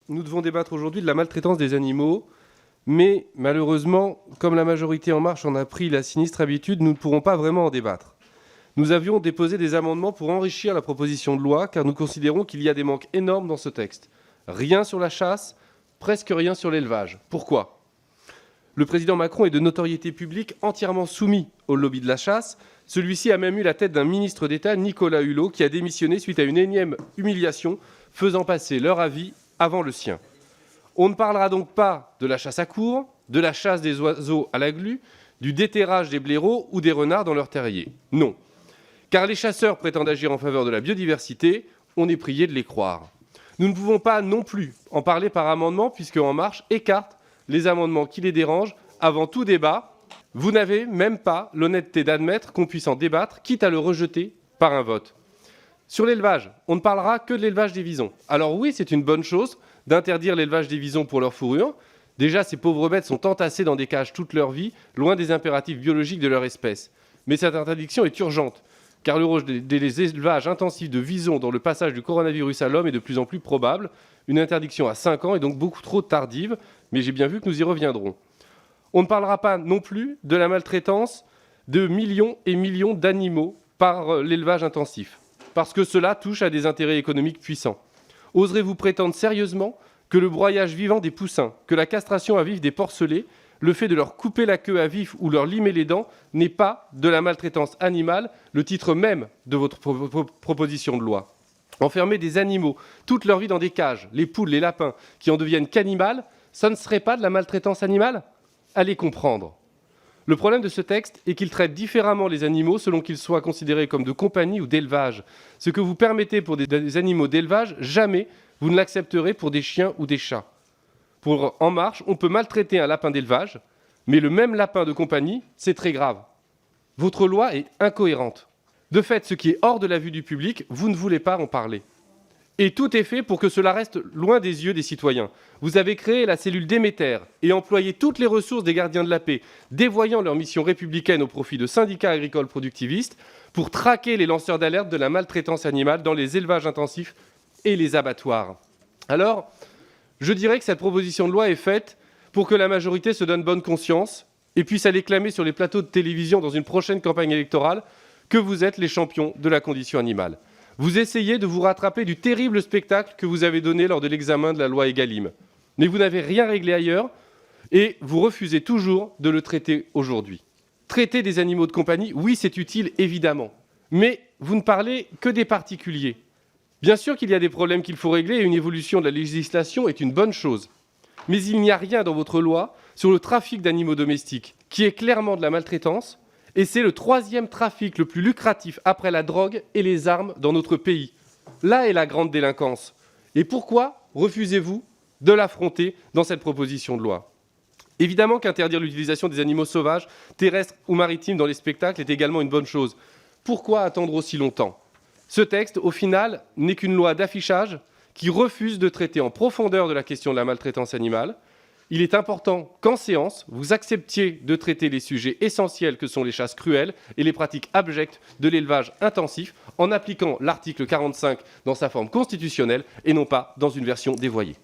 nous devons débattre aujourd'hui de la maltraitance des animaux, mais malheureusement, comme la majorité En Marche en a pris la sinistre habitude, nous ne pourrons pas vraiment en débattre. Nous avions déposé des amendements pour enrichir la proposition de loi, car nous considérons qu'il y a des manques énormes dans ce texte. Rien sur la chasse, presque rien sur l'élevage. Pourquoi ? Le président Macron est de notoriété publique entièrement soumis au lobby de la chasse. Celui-ci a même eu la tête d'un ministre d'État, Nicolas Hulot, qui a démissionné suite à une énième humiliation, faisant passer leur avis avant le sien. On ne parlera donc pas de la chasse à courre, de la chasse des oiseaux à la glu, du déterrage des blaireaux ou des renards dans leurs terriers. Non. Car les chasseurs prétendent agir en faveur de la biodiversité, on est prié de les croire. Nous ne pouvons pas non plus en parler par amendement, puisque En Marche écarte les amendements qui les dérangent avant tout débat. Vous n'avez même pas l'honnêteté d'admettre qu'on puisse en débattre, quitte à le rejeter par un vote. Sur l'élevage, on ne parlera que de l'élevage des visons. Alors oui, c'est une bonne chose d'interdire l'élevage des visons pour leur fourrure. Déjà, ces pauvres bêtes sont entassées dans des cages toute leur vie, loin des impératifs biologiques de leur espèce. Mais cette interdiction est urgente, car le rôle des élevages intensifs de visons dans le passage du coronavirus à l'homme est de plus en plus probable. Une interdiction à 5 ans est donc beaucoup trop tardive, mais j'ai bien vu que nous y reviendrons. On ne parlera pas non plus de la maltraitance de millions et millions d'animaux par l'élevage intensif, parce que cela touche à des intérêts économiques puissants. Oserez-vous prétendre sérieusement que le broyage vivant des poussins, que la castration à vif des porcelets, le fait de leur couper la queue à vif ou leur limer les dents n'est pas de la maltraitance animale, le titre même de votre proposition de loi? Enfermer des animaux toute leur vie dans des cages, les poules, les lapins, qui en deviennent cannibales, ça ne serait pas de la maltraitance animale? Allez comprendre. Le problème de ce texte est qu'il traite différemment les animaux selon qu'ils soient considérés comme de compagnie ou d'élevage. Ce que vous permettez pour des animaux d'élevage, jamais vous ne l'accepterez pour des chiens ou des chats. Pour En Marche, on peut maltraiter un lapin d'élevage, mais le même lapin de compagnie, c'est très grave. Votre loi est incohérente. De fait, ce qui est hors de la vue du public, vous ne voulez pas en parler. Et tout est fait pour que cela reste loin des yeux des citoyens. Vous avez créé la cellule Déméter et employé toutes les ressources des gardiens de la paix, dévoyant leur mission républicaine au profit de syndicats agricoles productivistes, pour traquer les lanceurs d'alerte de la maltraitance animale dans les élevages intensifs et les abattoirs. Alors, je dirais que cette proposition de loi est faite pour que la majorité se donne bonne conscience et puisse aller clamer sur les plateaux de télévision dans une prochaine campagne électorale que vous êtes les champions de la condition animale. Vous essayez de vous rattraper du terrible spectacle que vous avez donné lors de l'examen de la loi Egalim. Mais vous n'avez rien réglé ailleurs et vous refusez toujours de le traiter aujourd'hui. Traiter des animaux de compagnie, oui, c'est utile, évidemment. Mais vous ne parlez que des particuliers. Bien sûr qu'il y a des problèmes qu'il faut régler et une évolution de la législation est une bonne chose. Mais il n'y a rien dans votre loi sur le trafic d'animaux domestiques, qui est clairement de la maltraitance, et c'est le 3e trafic le plus lucratif après la drogue et les armes dans notre pays. Là est la grande délinquance. Et pourquoi refusez-vous de l'affronter dans cette proposition de loi? Évidemment qu'interdire l'utilisation des animaux sauvages, terrestres ou maritimes dans les spectacles est également une bonne chose. Pourquoi attendre aussi longtemps? Ce texte, au final, n'est qu'une loi d'affichage qui refuse de traiter en profondeur de la question de la maltraitance animale. Il est important qu'en séance, vous acceptiez de traiter les sujets essentiels que sont les chasses cruelles et les pratiques abjectes de l'élevage intensif en appliquant l'article 45 dans sa forme constitutionnelle et non pas dans une version dévoyée.